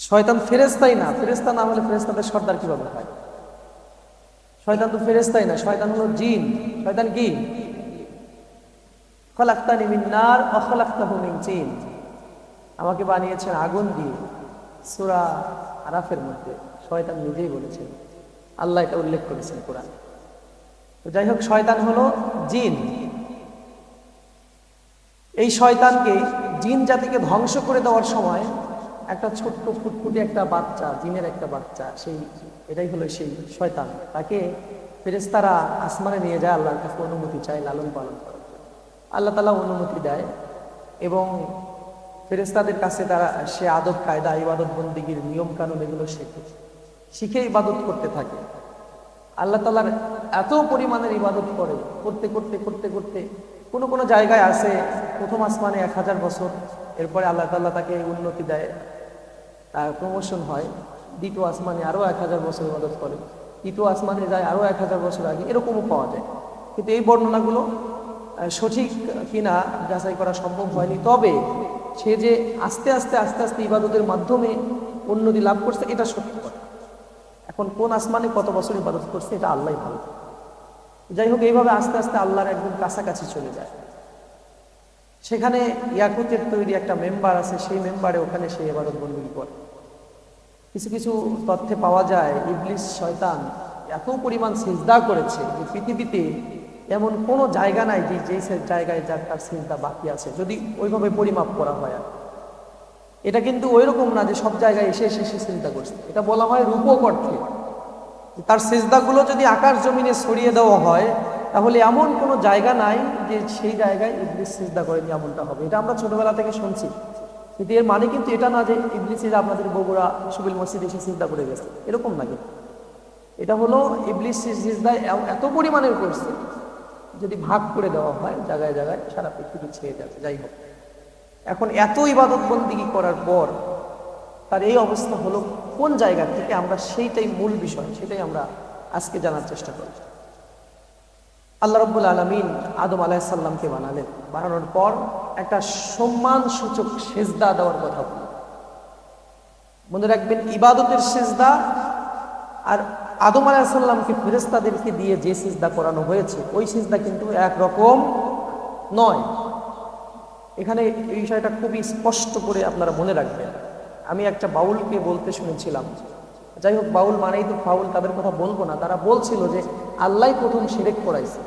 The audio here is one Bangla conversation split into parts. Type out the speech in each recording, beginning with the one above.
শয়তান ফেরেশতাই না, ফেরেশতা না হলে ফেরেশতাদের সর্দার কিভাবে হয়? শয়তান তো ফেরেশতাই না, শয়তান হলো জিন। শয়তান কি? খলাকতানি মিন নার ওয়া খলাকতাহু মিন তিন। আমাকে বানিয়েছেন আগুন দিয়ে। সূরা আরাফের মধ্যে শয়তান নিজেই বলেছেন, আল্লাহ এটা উল্লেখ করেছেন কোরআন। তো যাই হোক, শয়তান হলো জিন। এই শয়তানকে, জিন জাতিকে ধ্বংস করে দেওয়ার সময় একটা ছোট্ট ফুটফুটে একটা বাচ্চা, জিনের একটা বাচ্চা, এটাই হলো সেই শয়তান। তাকে ফেরেশতারা আসমানে নিয়ে যায়, আল্লাহর কাছে অনুমতি চায় লালন পালন করার জন্য। আল্লাহ তাআলা অনুমতি দেয় এবং ফেরেশতাদের কাছে সে আদব কায়দা, ইবাদত বন্দিগির নিয়ম কানুন এগুলো শিখে ইবাদত করতে থাকে। আল্লাহ তাআলার এত পরিমাণের ইবাদত করতে করতে করতে করতে কোনো কোনো জায়গায় আছে প্রথম আসমানে 1000 বছর, এরপরে আল্লাহ তাআলা তাকে উন্নতি দেয়, তার প্রমোশন হয়, দ্বিতীয় আসমানে আরও 1000 বছর ইবাদত করে, তৃতীয় আসমানে যায় আরও 1000 বছর আগে, এরকমও পাওয়া যায়। কিন্তু এই বর্ণনাগুলো সঠিক কিনা যাচাই করা সম্ভব হয়নি। তবে সে যে আস্তে আস্তে আস্তে আস্তে ইবাদতের মাধ্যমে উন্নতি লাভ করছে, এটা সত্যি কথা। এখন কোন আসমানে কত বছর ইবাদত করছে এটা আল্লাহই ভালো। যাই হোক, এইভাবে আস্তে আস্তে আল্লাহর একদম কাছাকাছি চলে যায়। সেখানে ইয়াকুতের তৈরি একটা মেম্বার আছে, সেই মেম্বারে ওখানে সে ইবাদত বন্দেগী করে। কিছু কিছু তথ্যে পাওয়া যায় ইবলিস শয়তান এত পরিমাণ সিজদা করেছে যে পৃথিবীতে এমন কোনো জায়গা নাই যে জায়গায় তার সিজদা বাকি আছে, যদি ওইভাবে পরিমাপ করা হয়। আর এটা কিন্তু ওই রকম না যে সব জায়গায় এসে এসে সে সিজদা করছে। এটা বলা হয় রূপক অর্থে। তার সিজদাগুলো যদি আকাশ জমিনে ছড়িয়ে দেওয়া হয়, তাহলে এমন কোনো জায়গা নাই যে সেই জায়গায় ইবলিস সিজদা করেনি, এমনটা হবে। এটা আমরা ছোটবেলা থেকে শুনছি, কিন্তু এর মানে কিন্তু এটা না যে ইবলিসের আপনাদের বগুড়া সুবিল মসজিদে এসে সিজদা করে গেছে, এরকম না। কিন্তু এটা হলো ইবলিস সিজদায় এত পরিমাণের করছে, যদি ভাগ করে দেওয়া হয় জায়গায় জায়গায় সারা পৃথিবী ছেয়ে যাবে। যাই হোক, এখন এত ইবাদত বন্দেগী করার পর তার এই অবস্থা হলো কোন জায়গা থেকে, আমরা সেইটাই মূল বিষয়, সেটাই আমরা আজকে জানার চেষ্টা করি। আল্লাহ রাব্বুল আলামিন আদম আলাইহিস সালামকে বানালেন, বানানোর পর একটা সম্মানসূচক সিজদা দেওয়ার কথা বললেন। মনে রাখবেন, ইবাদতের সিজদা আর আদম আলাইহিস সালামকে ফেরেশতাদেরকে দিয়ে যে সিজদা করানো হয়েছে, ওই সিজদা কিন্তু একরকম নয়। এখানে এই বিষয়টা খুবই স্পষ্ট করে আপনারা মনে রাখবেন। আমি একটা বাউলকে বলতে শুনেছিলাম, যাই হোক, বাউল মানেই তো ফাউল, তাদের কথা বলবো না। তারা বলছিল যে আল্লাহ প্রথম শিরক করাইছে।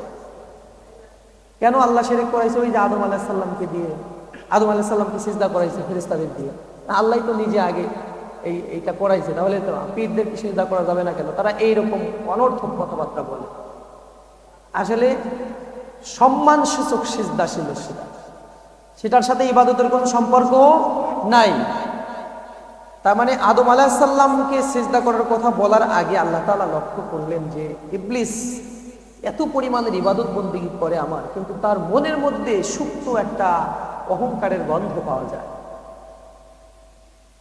কেন আল্লাহ শিরক করাইছে? ওই যে আদম আলাইহিস সালামকে দিয়ে, আদম আলাইহিস সালামকে সিজদা করাইছে ফেরেশতাদের দিয়ে। আল্লাহ তো নিজে আগে এইটা করাইছে, তাহলে তো পীরদেরকে সিজদা করা যাবে না কেন? তারা এইরকম অনর্থক কথাবার্তা বলে। আসলে সম্মানসূচক সিজদা ছিল সেটার সাথে ইবাদতের কোনো সম্পর্ক নাই। তার মানে আদম আলাইহিস সালামকে সিজদা করার কথা বলার আগে আল্লাহ তাআলা লক্ষ্য করলেন যে ইবলিস এত পরিমাণের ইবাদত বন্দেগী করে আমার, কিন্তু তার মনের মধ্যে সুপ্ত একটা অহংকারের গন্ধ পাওয়া যায়।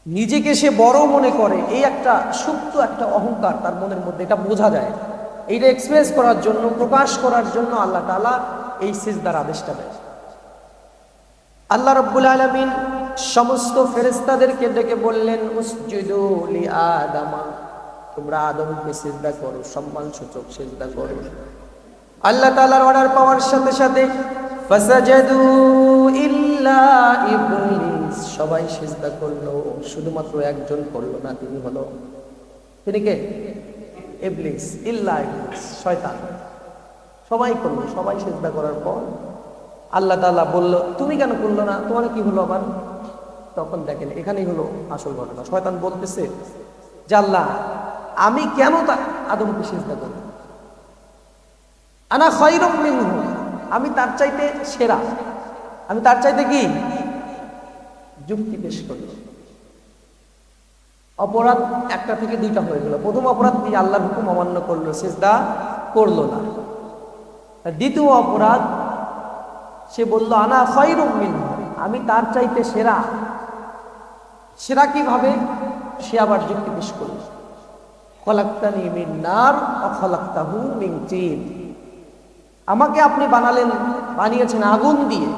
নিজেকে সে বড় মনে করে, এই একটা সুপ্ত একটা অহংকার তার মনের মধ্যে, এটা বোঝা যায়। এইটা এক্সপ্রেস করার জন্য, প্রকাশ করার জন্য আল্লাহ তাআলা এই সিজদার আদেশটা দেয়। আল্লাহ রাব্বুল আলামিন সমস্ত ফেরেশতাদেরকে ডেকে বললেন, উসজুদু লি আদামা, তোমরা আদমকে সিজদা করো, সম্মানসূচক সিজদা করো। আল্লাহ তাআলার অর্ডার পাওয়ার সাথে সাথে ফাসাজাদু ইল্লা ইবলিস, সবাই সিজদা করলো, শুধুমাত্র একজন করলো না, তিনি কে? ইবলিস। ইল্লা ইবলিস, শয়তান। সবাই করলো। সবাই সিজদা করার পর আল্লাহ তাআলা বলল, তুমি কেন করলো না? তোমার কি হলো আবার? তখন দেখেন, এখানেই হলো আসল ঘটনা। শয়তান বলতেছে যে আল্লাহ, আমি কেন আদমকে সিজদা করব? আনা খায়রুম মিনহু, আমি তার চাইতে সেরা, আমি তার চাইতে কি? যুক্তি পেশ করল। অপরাধ একটা থেকে দুইটা হয়ে গেল। প্রথম অপরাধ কি? আল্লাহর হুকুম অমান্য করলো, সিজদা করলো না। দ্বিতীয় অপরাধ, সে বলল আনা খায়রুম মিনহু, আমি তার চাইতে সেরা। সেরা কিভাবে? সে আবার যুক্তি পেশ করল, খলাকতানি মিন নার ওয়া খলাকতাহু মিন তিন, আমাকে আপনি বানিয়েছেন আগুন দিয়ে,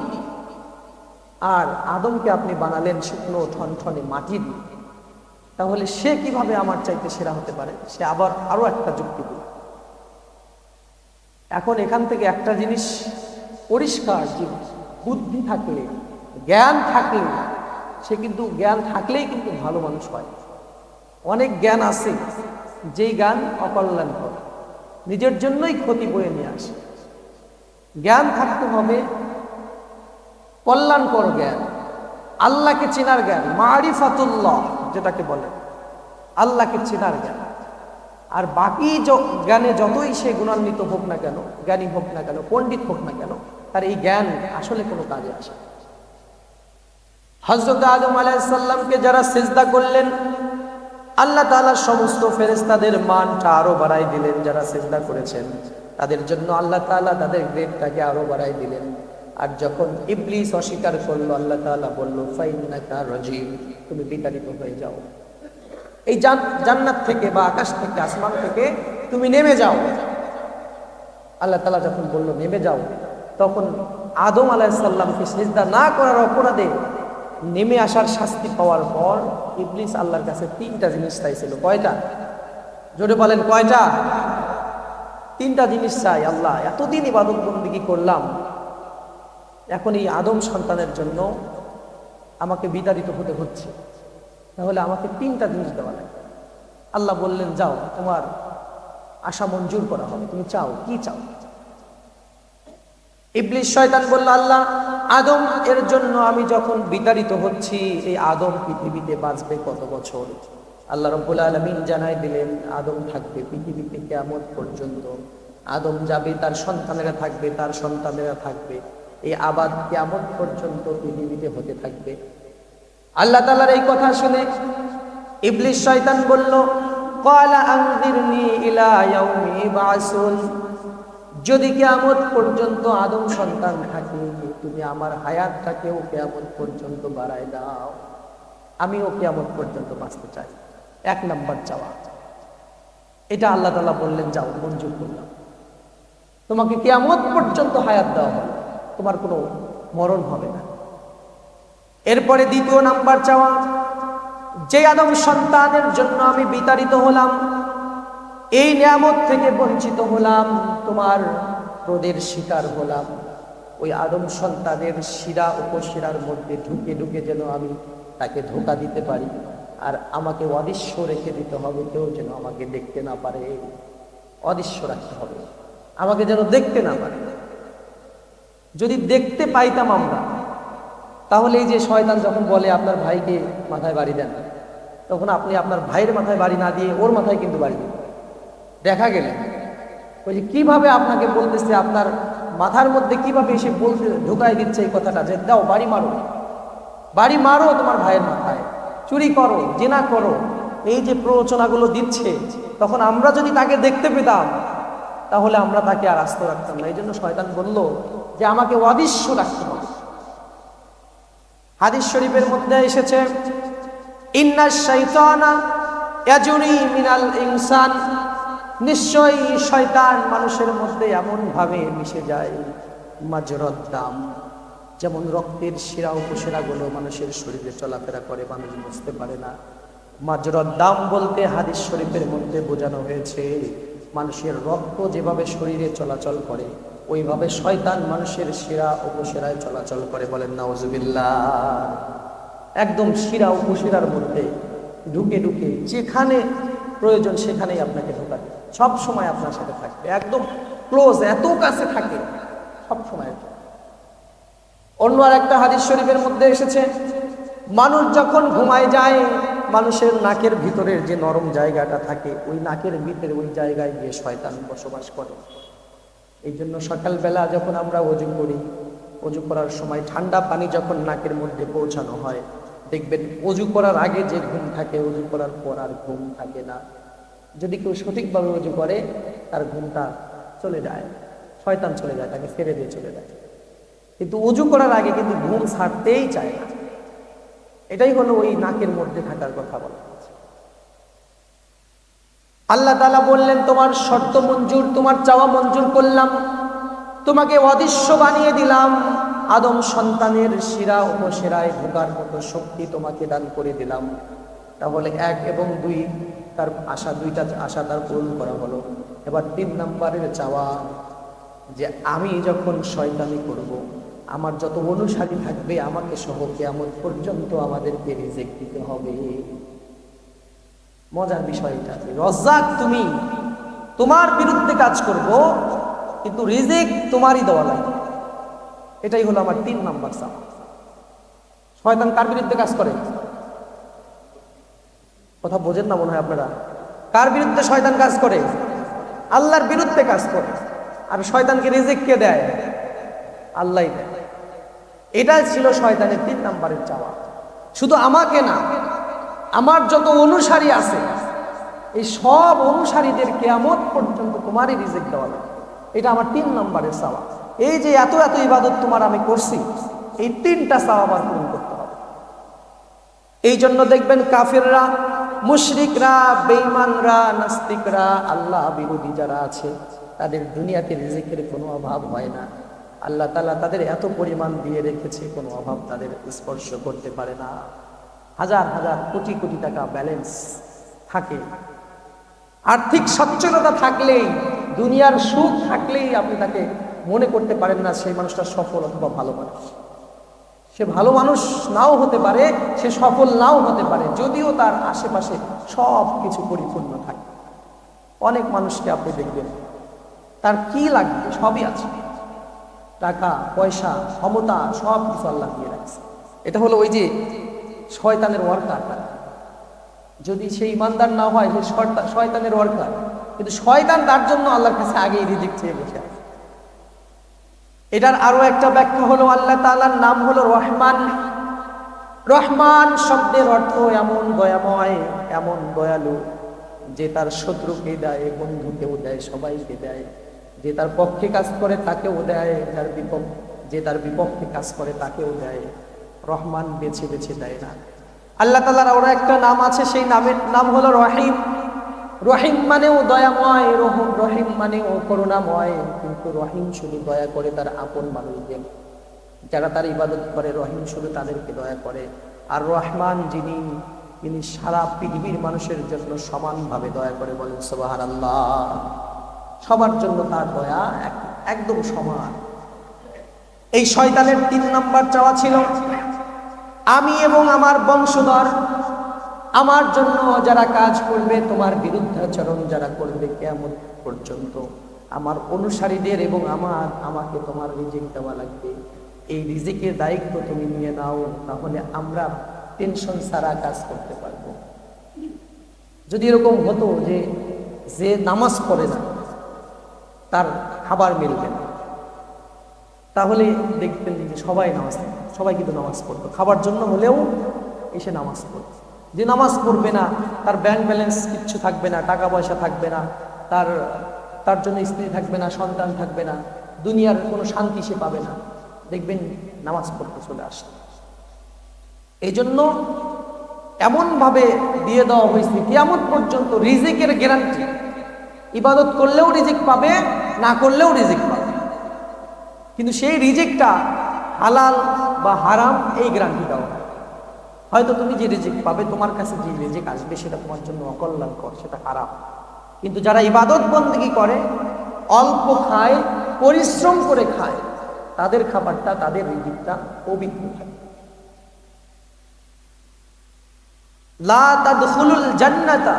আর আদমকে আপনি বানালেন শুকনো ঠনঠনে মাটি দিয়ে। তাহলে সে কিভাবে আমার চাইতে সেরা হতে পারে? সে আবার আরো একটা যুক্তি দিল। এখন এখান থেকে একটা জিনিস পরিষ্কার, যে বুদ্ধি থাকলে, জ্ঞান থাকলে, সে কিন্তু জ্ঞান থাকলেই কিন্তু ভালো মানুষ হয়। অনেক জ্ঞান আছে যেই জ্ঞান অকল্যাণকর, নিজের জন্যই ক্ষতি বয়ে নিয়ে আসে। জ্ঞান থাকতে হবে কল্যাণকর জ্ঞান, আল্লাহকে চেনার জ্ঞান, মারিফাতুল্লাহ যেটাকে বলে, আল্লাহকে চেনার জ্ঞান। আর বাকি জ্ঞানে যতই সে গুণান্বিত হোক না কেন, জ্ঞানী হোক না কেন, পণ্ডিত হোক না কেন, তার এই জ্ঞান আসলে কোনো কাজে আসে না। হযরত আদম আলাইহিস সালামকে যারা সিজদা করলেন, আল্লাহ তাআলা সমস্ত ফেরেশতাদের মানটা আরো বাড়াই দিলেন। যারা সিজদা করেছেন তাদের জন্য আল্লাহ তাআলা তাদের গ্রেডটাকে আরো বাড়াই দিলেন। আর যখন ইবলিস অস্বীকার করলো, আল্লাহ তাআলা বলল, ফাইন্নাকা রাজিম, তুমি বিতাড়িত হয়ে যাও, এই জান্নাত থেকে বা আকাশ থেকে, আসমান থেকে তুমি নেমে যাও। আল্লাহ তাআলা যখন বলল নেমে যাও, তখন আদম আলাইহিস সালামকে সিজদা না করার অপরাধে নেমে আসার শাস্তি পাওয়ার পর ইবলিস আল্লাহর কাছে 3টা জিনিস চাইছিল। কয়টা? জোরে বলেন, কয়টা? 3টা জিনিস চাই। আল্লাহ, এতদিন ইবাদত বন্দেগী করলাম, এখন এই আদম সন্তানের জন্য আমাকে বিতাড়িত হতে হচ্ছে, তাহলে আমাকে 3টা জিনিস দেওয়া লাগবে। আল্লাহ বললেন, যাও, তোমার আশা মঞ্জুর করা হবে, তুমি চাও, কি চাও? ইবলিস শয়তান বলল, আল্লাহ, আদম এর জন্য আমি যখন বিতাড়িত হচ্ছি, এই আদম পৃথিবীতে বাঁচবে কত বছর? আল্লাহ রাব্বুল আলামিন জানাই দিলেন, আদম থাকবে পৃথিবীতে কিয়ামত পর্যন্ত। আদম যাবে, তার সন্তানেরা থাকবে, তার সন্তানেরা থাকবে, এই আবাদ কিয়ামত পর্যন্ত পৃথিবীতে হতে থাকবে। আল্লাহ তাআলার এই কথা শুনে ইবলিস শয়তান বলল, ক্বালা আনযিরনি ইলা ইয়াউমি ইবআসুন, যদি কিয়ামত পর্যন্ত আদম সন্তান থাকে, তুমি আমার হায়াতটাকেও কিয়ামত পর্যন্ত বাড়ায় দাও, আমিও কিয়ামত পর্যন্ত বাঁচতে চাই। 1 নাম্বার চাওয়া এটা। আল্লাহ তাআলা বললেন, যাও, মঞ্জুর করলাম, তোমাকে কিয়ামত পর্যন্ত হায়াত দেওয়া হবে, তোমার কোনো মরণ হবে না। এরপরে 2 নাম্বার চাওয়া, যে আদম সন্তানের জন্য আমি বিতাড়িত হলাম, এই নিয়ামত থেকে বঞ্চিত হলাম, তোমার ক্রোধের শিকার হলাম, ওই আদম সন্তানের শিরা উপশিরার মধ্যে ঢুকে ঢুকে যেন আমি তাকে ধোঁকা দিতে পারি, আর আমাকে অদৃশ্য রেখে দিতে হবে, কেউ যেন আমাকে দেখতে না পারে, অদৃশ্য রাখতে হবে, আমাকে যেন দেখতে না পারে। যদি দেখতে পাইতাম আমরা, তাহলে এই যে শয়তান যখন বলে আপনার ভাইকে মাথায় বাড়ি দেন, তখন আপনি আপনার ভাইয়ের মাথায় বাড়ি না দিয়ে ওর মাথায় কিন্তু বাড়ি দেন। দেখা গেলে ওই যে কিভাবে আপনাকে বলতেছে, আপনার মাথার মধ্যে কিভাবে এসে বলতে ঢুকাই দিচ্ছে এই কথাটা, যে দাও, বাড়ি মারো, বাড়ি মারো তোমার ভাইয়ের মাথায়, চুরি করো, জিনা করো, এই যে প্ররোচনাগুলো দিচ্ছে, তখন আমরা যদি তাকে দেখতে পেতাম, তাহলে আমরা তাকে আর আস্ত রাখতাম না। এই জন্য শয়তান বলল যে আমাকে অদৃশ্য রাখতে হবে। হাদিস শরীফের মধ্যে এসেছে, ইন্নাশ শাইতানা ইয়াজরি মিনাল ইনসান, নিশ্চয়ই শয়তান মানুষের মধ্যে এমন ভাবে মিশে যায়, মাজরাদ দাম, যেমন রক্তের শিরা উপশিরাগুলো মানুষের শরীরে চলাফেরা করে, মানুষ বুঝতে পারে না। মাজরাদ দাম বলতে হাদিস শরীফের মধ্যে বোঝানো হয়েছে, মানুষের রক্ত যেভাবে শরীরে চলাচল করে, ওইভাবে শয়তান মানুষের শিরা উপশিরায় চলাচল করে। বলেন নাউজুবিল্লাহ। একদম শিরা উপশিরার মধ্যে ঢুকে ঢুকে যেখানে প্রয়োজন সেখানেই আপনাকে ঢোকা দেবে, সব সময় আপনার সাথে থাকবে, একদম ক্লোজ, এত কাছে থাকে সব সময়। অন্য আর একটা হাদিস শরীফের মধ্যে এসেছে, মানুষ যখন ঘুমায় যায়, মানুষের নাকের ভিতরের যে নরম জায়গাটা থাকে, ওই নাকের ভিতরে ওই জায়গায় গিয়ে শয়তান বসবাস করে। এই জন্য সকালবেলা যখন আমরা ওযু করি, ওযু করার সময় ঠান্ডা পানি যখন নাকের মধ্যে পৌঁছানো হয়, দেখবেন ওযু করার আগে যে ঘুম থাকে, ওযু করার পর আর ঘুম থাকে না। যদি কেউ সঠিকভাবে ওযু করে, তার ঘুমটা চলে যায়, শয়তান চলে যায়, তাকে ছেড়ে দিয়ে চলে যায়। কিন্তু ওযু করার আগে কিন্তু ঘুম ছাড়তেই চায় না। এটাই হলো ওই নাকের মধ্যে থাকার কথা বলা হচ্ছে। আল্লাহ তাআলা বললেন, তোমার শর্ত মঞ্জুর, তোমার চাওয়া মঞ্জুর করলাম, তোমাকে অদৃশ্য বানিয়ে দিলাম, আদম সন্তানের শিরা উপশিরায় ঢোকার মতো শক্তি তোমাকে দান করে দিলাম। তাহলে 1 এবং 2 তার আশা, 2টা আশা তার পূরণ করা হলো। এবার 3 নম্বরের চাওয়া যে আমি যখন শয়তানি করব, আমার যত অনুসারী থাকবে আমাকে সহ কিয়ামত পর্যন্ত আমাদেরকে রিজেক্ট দিতে হবে। মজার বিষয় এটা যে রজ্জাক তুমি, তোমার বিরুদ্ধে কাজ করব, কিন্তু রিজিক তোমারই দেওয়া লাগবে। এটাই হলো আমার 3 নাম্বার চাওয়া। শয়তান কার বিরুদ্ধে কাজ করে? কথা বোঝেন না মনে হয় আপনারা। কার বিরুদ্ধে শয়তান কাজ করে? আল্লাহর বিরুদ্ধে কাজ করে। আর শয়তানকে রিজিক কে দেয়? আল্লাহই দেয়। এটাই ছিল শয়তানের 3 নম্বরের চাওয়া। শুধু আমাকে না, আমার যত অনুসারী আছে এই সব অনুসারীদের কিয়ামত পর্যন্ত তোমারই রিজিক দেওয়া লাগবে। এটা আমার 3 নম্বরের চাওয়া। এই যে এত এত ইবাদত তোমার আমি করছি, এই 3টা চাওয়া আমার পূরণ করতে হবে। এই জন্য দেখবেন কাফেররা, মুশরিকরা, বেঈমানরা, নাস্তিকরা, আল্লাহ বিরোধী যারা আছে তাদের দুনিয়াতে রিজিকের কোনো অভাব হয় না। আল্লাহ তাআলা তাদের এত পরিমাণ দিয়ে রেখেছে, কোনো অভাব তাদের স্পর্শ করতে পারে না। হাজার হাজার কোটি কোটি টাকা ব্যালেন্স থাকে, আর্থিক সচ্ছলতা থাকলেই, দুনিয়ার সুখ থাকলেই আপনি তাকে মনে করতে পারেন না সেই মানুষটা সফল অথবা ভালো মানুষ। সে ভালো মানুষ নাও হতে পারে, সে সফল নাও হতে পারে, যদিও তার আশেপাশে সব কিছু পরিপূর্ণ থাকে। অনেক মানুষকে আপনি দেখবেন তার কি লাগবে সবই আছে, টাকা পয়সা ক্ষমতা সব কিছু আল্লাহ দিয়ে রাখছে। এটা হলো ওই যে শয়তানের ওয়ার্কার। যদি সে ইমানদার না হয় সে শয়তানের ওয়ার্কার, কিন্তু শয়তান তার জন্য আল্লাহর কাছে আগেই রিজিক চেয়ে বসে আছে। এটার আরো একটা ব্যাখ্যা হলো আল্লাহ তাআলার নাম হলো রহমান। রহমান শব্দের অর্থ এমন দয়াময়, এমন দয়ালু যে তার শত্রুকে দেয়, বন্ধুকেও দেয়, সবাইকে দেয়। যে তার পক্ষে কাজ করে তাকেও দেয়, যে তার বিপক্ষে কাজ করে তাকেও দেয়। রহমান বেছে বেছে দেয় না। আল্লাহ তাআলার আরো একটা নাম আছে, সেই নামের নাম হলো রহিম। রহিম মানেও দয়াময়, রহিম মানেও করুণাময়। কিন্তু রহিম শুধু দয়া করে তার আপন মানুষদের, যারা তার ইবাদত করে। রহিম শুধু তাদেরকে দয়া করে। আর রহমান যিনি, তিনি সারা পৃথিবীর মানুষের জন্য সমানভাবে দয়া করে। বলেন সুবহানাল্লাহ। সবার জন্য তার দয়া একদম সমান। এই শয়তানের 3 নম্বর চাওয়া ছিল আমি এবং আমার বংশধর, আমার জন্য যারা কাজ করবে, তোমার বিরুদ্ধাচরণ যারা করবে কিয়ামত পর্যন্ত, আমার অনুসারীদের এবং আমাকে তোমার রিজিক দেওয়া লাগবে। এই রিজিকের দায়িত্ব তুমি নিয়ে নাও, তাহলে আমরা টেনশন ছাড়া কাজ করতে পারবো। যদি এরকম হতো যে নামাজ পড়ে না তার খাবার মিলবে না, তাহলে দেখতেন যে সবাই কিন্তু নামাজ পড়তো, খাবার জন্য হলেও এসে নামাজ পড়তো। যে নামাজ পড়বে না তার ব্যাংক ব্যালেন্স কিচ্ছু থাকবে না, টাকা পয়সা থাকবে না, তার জন্য স্ত্রী থাকবে না, সন্তান থাকবে না, দুনিয়ার কোনো শান্তি সে পাবে না। দেখবেন নামাজ পড়তে চলে আসে। এই জন্য এমনভাবে দিয়ে দেওয়া হয়েছে কিয়ামত পর্যন্ত রিজিকের গ্যারান্টি। ইবাদত করলেও রিজিক পাবে, না করলেও রিজিক পাবে। কিন্তু সেই রিজিকটা হালাল বা হারাম এই গ্যারান্টি দেওয়া হয়। হয়তো তুমি যে রিজিক পাবে, তোমার কাছে যে রিজিক আসবে সেটা তোমার জন্য অকল্যাণকর, সেটা হারাম। কিন্তু যারা ইবাদত বন্দেগী করে, অল্প খায়, পরিশ্রম করে খায়, তাদের খাবারটা, তাদের রিজিকটা পবিত্র থাকে। লা তাদখুলুল জান্নাতা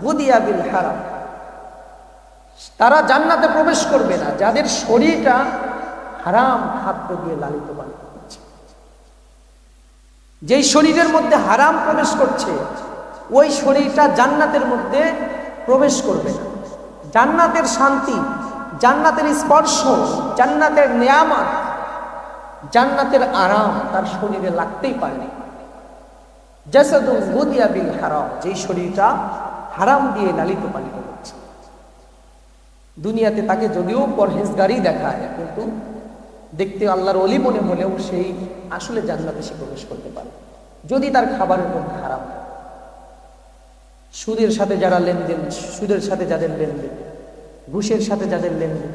গুদিয়া বিল হারাম। তারা জান্নাতে প্রবেশ করবে না যাদের শরীরটা হারাম খাদ্য দিয়ে লালিত পালিত হচ্ছে। যেই শরীরের মধ্যে হারাম প্রবেশ করছে ওই শরীরটা জান্নাতের মধ্যে প্রবেশ করবে না। জান্নাতের শান্তি, জান্নাতের স্পর্শ, জান্নাতের নিয়ামত, জান্নাতের আরাম তার শরীরে লাগতেই পারে না। জাসাদুন গুদিয়া বিল হারাম, যেই শরীরটা হারাম দিয়ে লালিত পালিত হচ্ছে। দুনিয়াতে তাকে যদিও পরহেজগারী দেখায়, কিন্তু দেখতে আল্লাহর ওলি মনে হলেও সেই আসলে জান্নাতে সে প্রবেশ করতে পারে যদি তার খাবারের মধ্যে হারাম। সুদের সাথে যারা লেনদেন, সুদের সাথে যাদের লেনদেন, ঘুষের সাথে যাদের লেনদেন,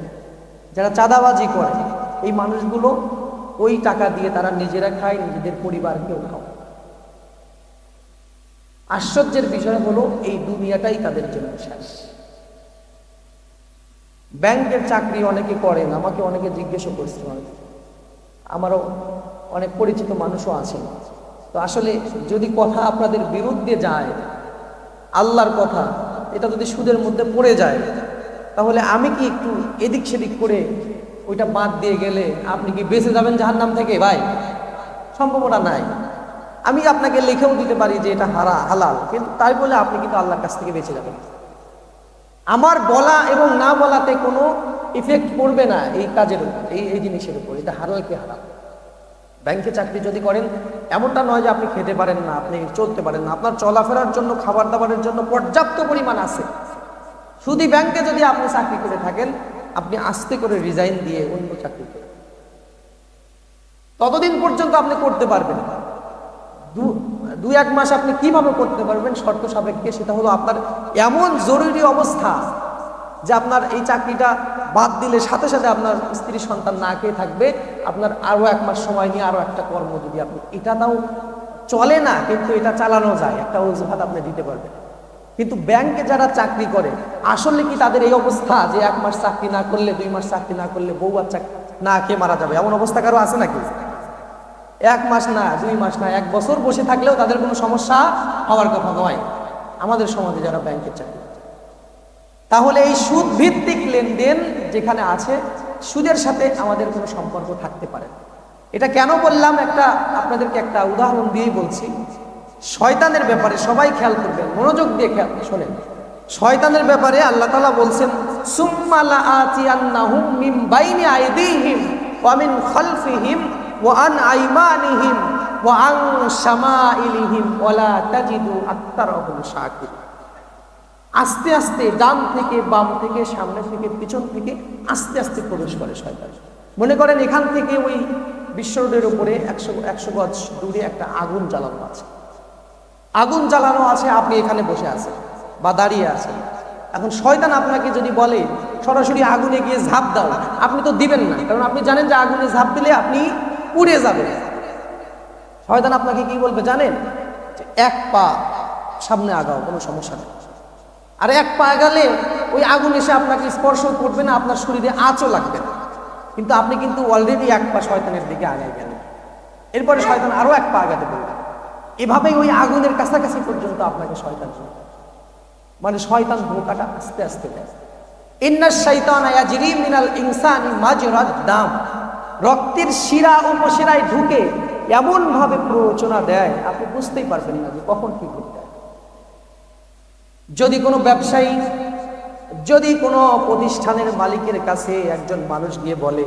যারা চাঁদাবাজি করে, এই মানুষগুলো ওই টাকা দিয়ে তারা নিজেরা খায়, নিজেদের পরিবারকেও খাওয়ায়। আশ্চর্যের বিষয় হলো এই দুনিয়াটাই তাদের জন্য শেষ। ব্যাংকের চাকরি অনেকে করেন, আমাকে অনেকে জিজ্ঞেসও করছে, আমারও অনেক পরিচিত মানুষও আছেন। তো আসলে যদি কথা আপনাদের বিরুদ্ধে যায়, আল্লাহর কথা, এটা যদি সুদের মধ্যে পড়ে যায়, তাহলে আমি কি একটু এদিক সেদিক করে ওইটা বাদ দিয়ে গেলে আপনি কি বেঁচে যাবেন জাহান্নাম থেকে? ভাই, সম্ভাবনা নাই। আমি আপনাকে লিখেও দিতে পারি যে এটা হালাল, কিন্তু তাই বলে আপনি কিন্তু আল্লাহর কাছ থেকে বেঁচে যাবেন। আমার বলা এবং না বলাতে কোনো ইফেক্ট পড়বে না এই কাজের উপর, এই জিনিসের উপর। এটা হালাল কি হারাম। ব্যাংকে চাকরি যদি করেন, এমনটা নয় যে আপনি খেতে পারেন না, আপনি চলতে পারেন না। আপনার চলাফেরার জন্য, খাবার দাবারের জন্য পর্যাপ্ত পরিমাণ আছে। শুধু ব্যাংকে যদি আপনি চাকরি করে থাকেন, আপনি আস্তে করে রিজাইন দিয়ে অন্য চাকরি করেন, ততদিন পর্যন্ত আপনি করতে পারবেন। 2-1 মাস আপনি কিভাবে করতে পারবেন শর্ত সাপেক্ষে, সেটা হলো আপনার এমন জরুরি অবস্থা যে আপনার এই চাকরিটা বাদ দিলে সাথে সাথে আপনার স্ত্রী সন্তান না খেয়ে থাকবে। আপনার আরো 1 মাস সময় নিয়ে আরো একটা কর্ম যদি আপনি, এটা তাও চলে না কিন্তু এটা চালানো যায়, একটা অজুহাত আপনি দিতে পারবেন। কিন্তু ব্যাংকে যারা চাকরি করে, আসলে কি তাদের এই অবস্থা যে 1 মাস চাকরি না করলে, 2 মাস চাকরি না করলে বউ বাচ্চা না খেয়ে মারা যাবে, এমন অবস্থা কারো আছে নাকি? 1 মাস না, 2 মাস না, 1 বছর বসে থাকলেও তাদের কোনো সমস্যা হওয়ার কথা নয় আমাদের সমাজে যারা ব্যাংকের চাকরি। তাহলে এই সুদ ভিত্তিক লেনদেন যেখানে আছে, সুদের সাথে আমাদের কোনো সম্পর্ক থাকতে পারে না। এটা কেন বললাম, আপনাদেরকে একটা উদাহরণ দিয়েই বলছি। শয়তানের ব্যাপারে সবাই খেয়াল করবেন, মনোযোগ দিয়ে খেয়াল শোনেন। শয়তানের ব্যাপারে আল্লাহ তাআলা বলছেন, সুম্মা লাআতিয়ান্নাহুম মিন বাইনি আইদিহিম ওয়া মিন খালফিহিম ওয়া আন আইমানিহিম ওয়া আন শামাইলিহিম ওয়া লা তাজিদু আকতারাহুম শাকিরিন। আস্তে আস্তে ডান থেকে, বাম থেকে, সামনে থেকে, পিছন থেকে আস্তে আস্তে প্রবেশ করে শয়তান। মনে করেন এখান থেকে ওই বিশ্ব রোডের উপরে 100 গজ দূরে একটা আগুন জ্বালানো আছে। আগুন জ্বালানো আছে, আপনি এখানে বসে আছেন বা দাঁড়িয়ে আছেন। এখন শয়তান আপনাকে যদি বলে সরাসরি আগুনে গিয়ে ঝাঁপ দাও, আপনি তো দিবেন না, কারণ আপনি জানেন যে আগুনে ঝাঁপ দিলে আপনি পুড়ে যাবেন। শয়তান আপনাকে কি বলবে জানেন? 1 পা সামনে আগাও, কোনো সমস্যা নেই। আর 1 পা আগালে ওই আগুন এসে আপনাকে স্পর্শ করবে না, আপনার শরীরে আঁচও লাগবে না, কিন্তু আপনি কিন্তু অলরেডি 1 পা শয়তানের দিকে আগায় গেলেন। এরপরে শয়তান আরো 1 পা আগাতে বলবে। এভাবেই ওই আগুনের কাছাকাছি পর্যন্ত আপনাকে শয়তান, মানে শয়তান ধোঁকাটা আস্তে আস্তে দেয়। ইন্নাশ শাইতানা ইয়াজরি মিনাল ইনসানি মাজরাদ দাম। রক্তের শিরা উপশিরায় ঢুকে এমন ভাবে প্ররোচনা দেয়, আপনি বুঝতেই পারবেন না যে কখন কি করতে হয়। যদি কোনো ব্যবসায়ী, যদি কোনো প্রতিষ্ঠানের মালিকের কাছে একজন মানুষ গিয়ে বলে,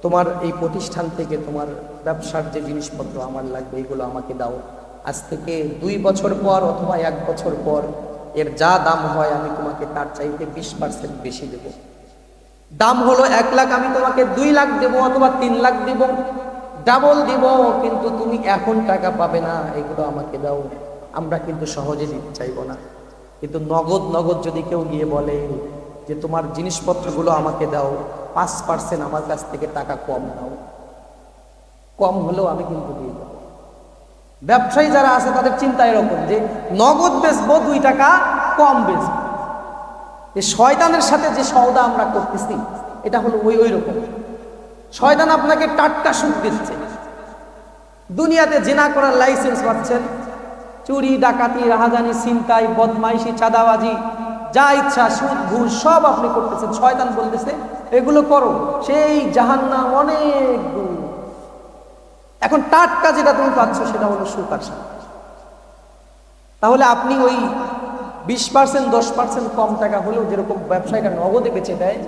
তোমার এই প্রতিষ্ঠান থেকে তোমার ব্যবসার যে জিনিসপত্র আমার লাগবে, এগুলো আমাকে দাও, আজ থেকে 2 বছর পর অথবা 1 বছর পর এর যা দাম হয় আমি তোমাকে তার চাইতে 20% বেশি দেব। দাম হলো 1 লাখ, আমি তোমাকে 2 লাখ দেব অথবা 3 লাখ দেব, ডাবল দিব, কিন্তু তুমি এখন টাকা পাবে না, এগুলো আমাকে দাও। আমরা কিন্তু সহজে দিতে চাইবো না। কিন্তু নগদ যদি কেউ গিয়ে বলে যে তোমার জিনিসপত্রগুলো আমাকে দাও, 5% আমার কাছ থেকে টাকা কম নাও, কম হলেও আমি কিন্তু দিয়ে দেবো। ব্যবসায়ী যারা আছে তাদের চিন্তা এরকম যে নগদ বেচবো, 2 টাকা কম বেচবো। এই শয়তানের সাথে যে সওদা আমরা করতেছি, এটা হলো ওই রকম। শয়তান আপনাকে টাটকা সুদ দিচ্ছে। দুনিয়াতে জিনা করার লাইসেন্স পাচ্ছেন, চুরি, ডাকাতি, রাহাজানি, ছিনতাই, বদমাইশি, চাঁদাবাজি, যা ইচ্ছা সুদ ঘুষ সব আপনি করতেছেন। শয়তান বলতেছে এগুলো করো, সেই জাহান্নাম অনেক দূর। এখন টাটকা যেটা তুমি পাচ্ছ সেটা হলো সুদ আর শান্তি। তাহলে আপনি ওই 20% 10% কম টাকা হলেও যেরকম ব্যবসায়ীরা নগদে বেচে দেয়,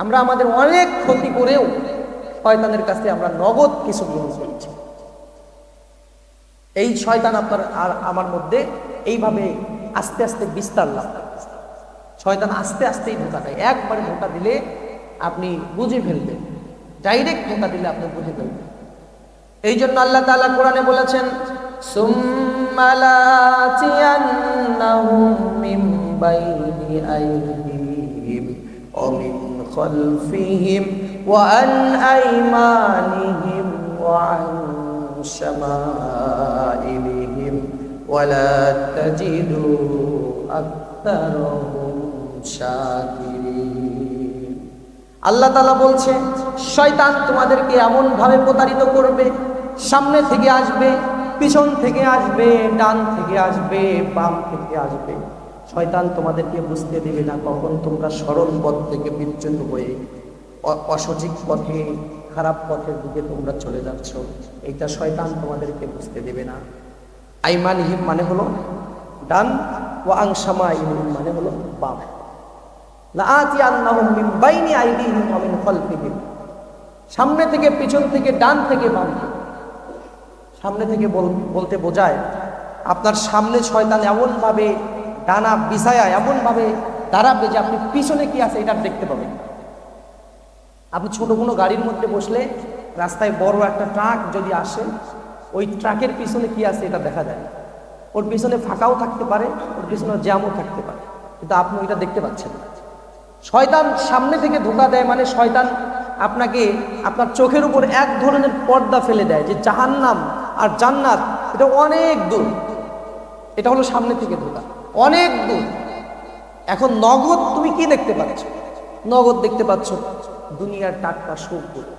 আমরা আমাদের অনেক ক্ষতি করেও শয়তানের কাছে আমরা নগদ কিছু গ্রহণ করছি। এই শয়তান আপনার আর আমার মধ্যে এইভাবে আস্তে আস্তে বিস্তার লাভ করে। শয়তান আস্তে আস্তেই ধোঁকা দেয়। একবারে ধোঁকা দিলে আপনি বুঝে ফেলবেন, ডাইরেক্ট ধোঁকা দিলে আপনি বুঝে ফেলবেন। এই জন্য আল্লাহ তাআলা কোরআনে বলেছেন, সুম্মা লাআতিয়ান্নাহুম মিন বাইনি আইদিহিম ওয়া মিন খালফিহিম ওয়া আন আইমানিহিম ওয়া আন শামাইলিহিম ولا تجدوا أكثرهم শাকিরিন। আল্লাহ তাআলা বলছে শয়তান তোমাদেরকে এমন ভাবে প্রতারিত করবে, সামনে থেকে আসবে, পিছন থেকে আসবে, ডান থেকে আসবে, বাম থেকে আসবে। শয়তান তোমাদেরকে বুঝতে দেবে না কখন তোমরা সরল পথ থেকে বিচ্যুত হয়ে অসঠিক পথে, খারাপ পথের দিকে তোমরা চলে যাচ্ছ। এইটা শয়তান তোমাদেরকে বুঝতে দেবে না। আইমানিহিম মানে হলো ডান, ওয়া আন শামাইলিহিম মানে হলো বাম। লাআতিয়ান্নাহুম মিন বাইনি আইদিহিম ওয়া মিন খালফিহিম, সামনে থেকে, পিছন থেকে, ডান থেকে, বাম থেকে। সামনে থেকে বলতে বোঝায় আপনার সামনে শয়তান এমন ভাবে ডানা বিছায়া এমন ভাবে দাঁড়াবে যে আপনি পিছনে কি আছে এটা দেখতে পাবেন। আপনি ছোট কোনো গাড়ির মধ্যে বসলে রাস্তায় বড় একটা ট্রাক যদি আসে, ওই ট্রাকের পিছনে কি আছে এটা দেখা যায় না। ওর পিছনে ফাঁকাও থাকতে পারে, ওর পিছনে জ্যামও থাকতে পারে, কিন্তু আপনি ওইটা দেখতে পাচ্ছেন না। শয়তান সামনে থেকে ধোঁকা দেয় মানে শয়তান আপনাকে আপনার চোখের উপর এক ধরনের পর্দা ফেলে দেয় যে জাহান্নাম আর জান্নাত এটা অনেক দূর। এটা হলো সামনে থেকে ধোঁকা, অনেক দূর। এখন নগদ তুমি কি দেখতে পাচ্ছ? নগদ দেখতে পাচ্ছ দুনিয়ার টাটকা সুখগুলো,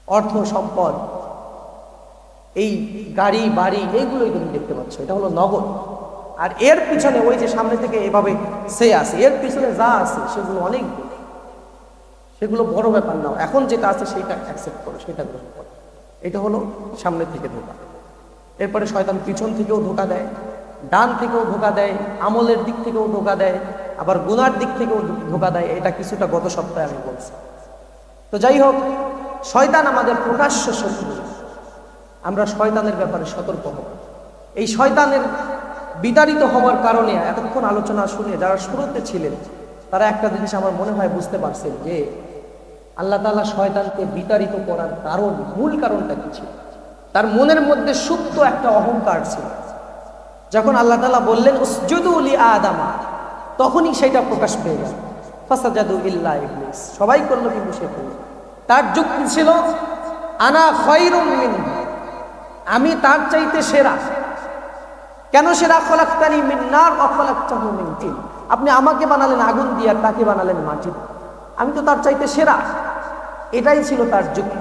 অর্থ সম্পদ, এই গাড়ি বাড়ি, এইগুলোই তুমি দেখতে পাচ্ছ। এটা হলো নগদ। আর এর পিছনে ওই যে সামনে থেকে এভাবে সে আছে, এর পিছনে যা আছে সেগুলো অনেক দূর, সেগুলো বড় ব্যাপার নাও। এখন যেটা আছে সেটা অ্যাকসেপ্ট করো, সেটা গ্রহণ করো। এটা হলো সামনে থেকে ধোঁকা। এরপরে শয়তান পিছন থেকেও ধোঁকা দেয়, ডান থেকেও ধোঁকা দেয়, আমলের দিক থেকেও ধোঁকা দেয়, আবার গুনার দিক থেকেও ধোঁকা দেয়। এটা কিছুটা গত সপ্তাহে আমি বলছি। তো যাই হোক, শয়তান আমাদের প্রকাশ্য শত্রু। আমরা শয়তানের ব্যাপারে সতর্ক হব। এই শয়তানের বিতাড়িত হওয়ার কারণে এতক্ষণ আলোচনা শুনে যারা শুরুতে ছিলেন তারা একটা জিনিস আমার মনে হয় বুঝতে পারছেন যে আল্লাহ তাআলা শয়তানকে বিতাড়িত করার কারণ, মূল কারণটা কি ছিল। তার মনের মধ্যে সুপ্ত একটা অহংকার ছিল। যখন আল্লাহ তাআলা বললেন উসজুদু লি আদামা, তখনই সেটা প্রকাশ পেয়ে গেল। ফাসাজাদু ইল্লা ইবলিস, সবাই করলো কিন্তু সে করল। তার যুক্তি ছিল আনা খায়রুম মিনহু, আমি তার চাইতে সেরা। কেন সেরা? খলাকতানি মিন নার ওয়া খলাকতাহু মিন তিন, আপনি আমাকে বানালেন আগুন দিয়ে আর তাকে বানালেন মাটি, আমি তো তার চাইতে সেরা। এটাই ছিল তার যুক্তি।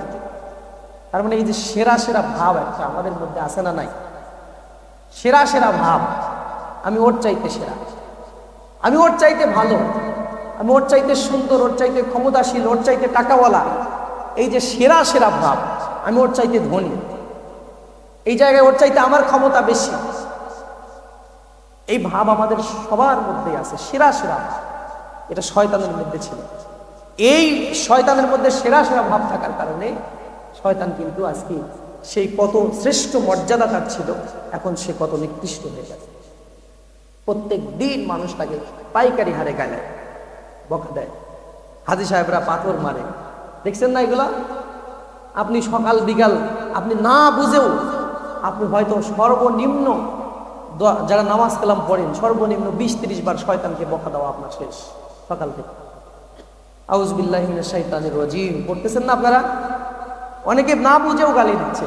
তার মানে এই যে সেরা সেরা ভাব একটা আমাদের মধ্যে আছে না নাই? সেরা সেরা ভাব, আমি ওর চাইতে সেরা, আমি ওর চাইতে ভালো, আমি ওর চাইতে সুন্দর, ওর চাইতে ক্ষমতাশীল, ওর চাইতে টাকাওয়ালা। এই যে সেরা সেরা ভাব, আমি ওর চাইতে ধনী, এই জায়গায় ওর চাইতে আমার ক্ষমতা বেশি, এই ভাব আমাদের সবার মধ্যে আছে। সেরা সেরা ভাব এটা শয়তানের মধ্যে ছিল। এই শয়তানের মধ্যে সেরা সেরা ভাব থাকার কারণে শয়তান কিন্তু আজকে সেই কত শ্রেষ্ঠ মর্যাদা তার ছিল, এখন সে কত নিকৃষ্ট হয়ে গেছে। প্রত্যেক দিন মানুষ তাকে পাইকারি হারে গায়ে বকা দেয়, হাজী সাহেবরা পাথর মারে, দেখছেন না এগুলা? আপনি সকাল বিকাল আপনি না বুঝেও আপনি হয়তো সর্বনিম্ন যারা নামাজ কালাম পড়েন সর্বনিম্ন 20-30 বার শয়তানকে বকা দেওয়া আপনার শেষ সকাল থেকে। আউযু বিল্লাহি মিনাশ শাইতানির রাজিম পড়তেছেন না আপনারা? অনেকে না বুঝেও গালি দিচ্ছে।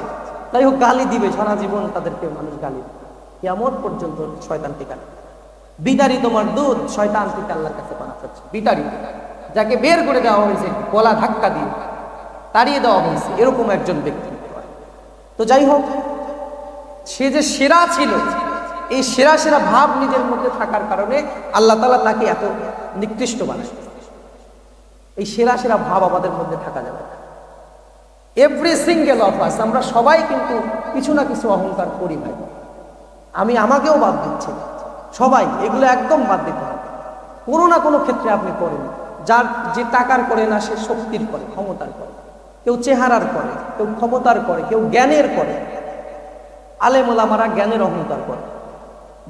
তাই হোক, গালি দিবে সারা জীবন, তাদেরকে মানুষ গালি দিবে কিয়ামত পর্যন্ত। শয়তানকে গালি বিতাড়িত মারদুদ, শয়তান থেকে আল্লাহর কাছে পানা চাচ্ছে। বিতাড়িত, যাকে বের করে দেওয়া হয়েছে গলা ধাক্কা দিয়ে তাড়িয়ে দেওয়া হয়েছে, এরকম একজন ব্যক্তি। তো যাই হোক, সে যে সেরা ছিল, এই সেরা সেরা ভাব নিজের মধ্যে থাকার কারণে আল্লাহ তাআলা তাকে এত নিকৃষ্ট বানায়। এই সেরা সেরা ভাব আমাদের মধ্যে থাকা যাবে না। এভরি সিঙ্গেল অফ আস, আমরা সবাই কিন্তু কিছু না কিছু অহংকার করি ভাই। আমি আমাকেও বাদ দিচ্ছি, সবাই এগুলো একদম বাদ দিতে হবে। কোনো না কোনো ক্ষেত্রে আপনি করেন। যার যে টাকার করে না, সে শক্তির করে, ক্ষমতার করে, কেউ চেহারার করে, কেউ ক্ষমতার করে, কেউ জ্ঞানের করে। আলেম ওলামারা জ্ঞানের অহংকার করে,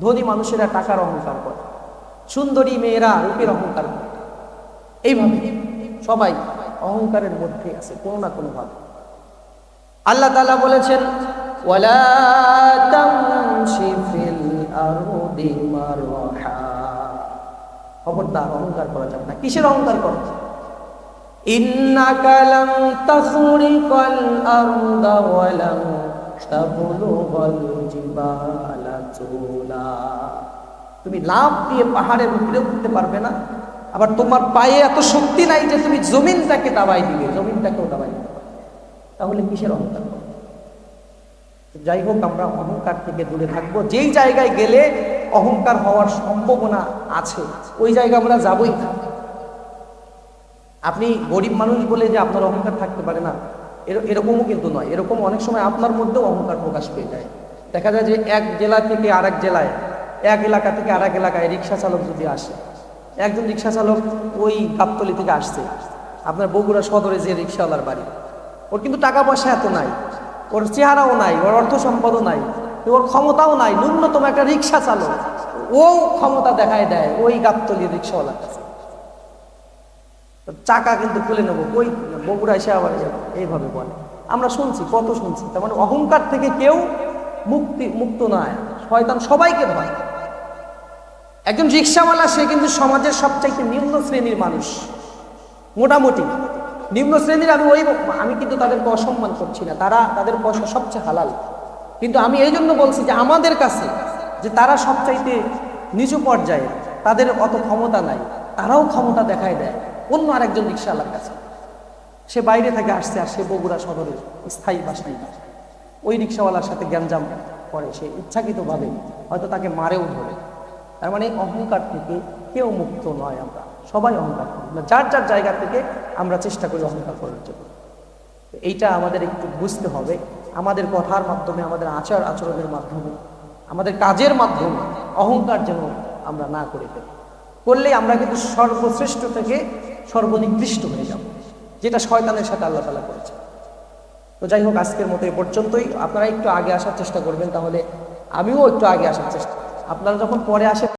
ধনী মানুষেরা টাকার অহংকার করে, সুন্দরী মেয়েরা রূপের অহংকার করে। এইভাবে সবাই অহংকারের মধ্যে আছে কোনো না কোনো ভাবে। আল্লাহ তাআলা বলেছেন ওয়ালা তামশি ফিল আরদি মারহা, খবরদার অহংকার করা যাবে না। কিসের অহংকার করা? ইন্নাকা লাম তাখরিকাল আরদা ওয়া লাম তাবলুগাল জিবালা নুজুলা। তুমি লাফ দিয়ে পাহাড়ের উপরে উঠতে পারবে না, আবার তোমার পায়ে এত শক্তি নাই যে তুমি জমিনটাকে দাবাই দিবে, জমিনটাকেও দাবাই দিবে। তাহলে কিসের অহংকার? যাই হোক, আমরা অহংকার থেকে দূরে থাকবো। যেই জায়গায় গেলে অহংকার হওয়ার সম্ভাবনা আছে ওই জায়গায় আমরা যাবই না। আপনি গরিব মানুষ বলে যে আপনার অহংকার থাকতে পারে না, এরকমও কিন্তু নয়। এরকম অনেক সময় আপনার মধ্যেও অহংকার প্রকাশ পেয়ে যায়। দেখা যায় যে এক জেলা থেকে আরেক জেলায়, এক এলাকা থেকে আরেক এলাকায় রিক্সা চালক যদি আসে, একজন রিক্সা চালক ওই গাবতলী থেকে আসছে আপনার বগুড়া সদরে যে রিক্সাওয়ালার বাড়ি, ওর কিন্তু টাকা পয়সা এত নাই, ওর চেহারাও নাই, ওর অর্থ সম্পদও নাই, ওর ক্ষমতাও নাই, ন্যূনতম একটা রিক্সা চালক ও ক্ষমতা দেখায় দেয় ওই গাবতলীর রিক্সাওয়ালার কাছে। চাকা কিন্তু খুলে নেবো, ওই বগুড়া এসে আবার এইভাবে বলে। আমরা শুনছি, কত শুনছি। তার মানে অহংকার থেকে কেউ মুক্ত নয়, শয়তান সবাইকে ধরে। একজন রিক্সাওয়ালা সে কিন্তু সমাজের সবচাইতে নিম্ন শ্রেণীর মানুষ, মোটামুটি নিম্ন শ্রেণীর। আমি কিন্তু তাদেরকে অসম্মান করছি না, তাদের পয়সা সবচেয়ে হালাল। কিন্তু আমি এই জন্য বলছি যে আমাদের কাছে যে তারা সবচাইতে নিচু পর্যায়ে, তাদের অত ক্ষমতা নাই, তারাও ক্ষমতা দেখায় দেয় অন্য আরেকজন রিক্সাওয়ালার কাছে। সে বাইরে থেকে আসছে আর সে বগুড়া সদরের স্থায়ী বাসায়, ওই রিক্সাওয়ালার সাথে গ্যাঞ্জাম করে, সে ইচ্ছাকৃতভাবে হয়তো তাকে মারেও ধরে। তার মানে অহংকার থেকে কেউ মুক্ত নয়, আমরা সবাই অহংকার করি। যার যার জায়গা থেকে আমরা চেষ্টা করি অহংকার করার জন্য। এইটা আমাদের একটু বুঝতে হবে। আমাদের কথার মাধ্যমে, আমাদের আচার আচরণের মাধ্যমে, আমাদের কাজের মাধ্যমে অহংকার যেন আমরা না করে ফেলি। করলেই আমরা কিন্তু সর্বশ্রেষ্ঠ থেকে সর্বনিকৃষ্ট হয়ে যাব, যেটা শয়তানের সাথে আল্লাহ তাআলা করেছে। তো যাই হোক, আজকের মতো এ পর্যন্তই। আপনারা একটু আগে আসার চেষ্টা করবেন, তাহলে আমিও একটু আগে আসার চেষ্টা। আপনারা যখন পরে আসেন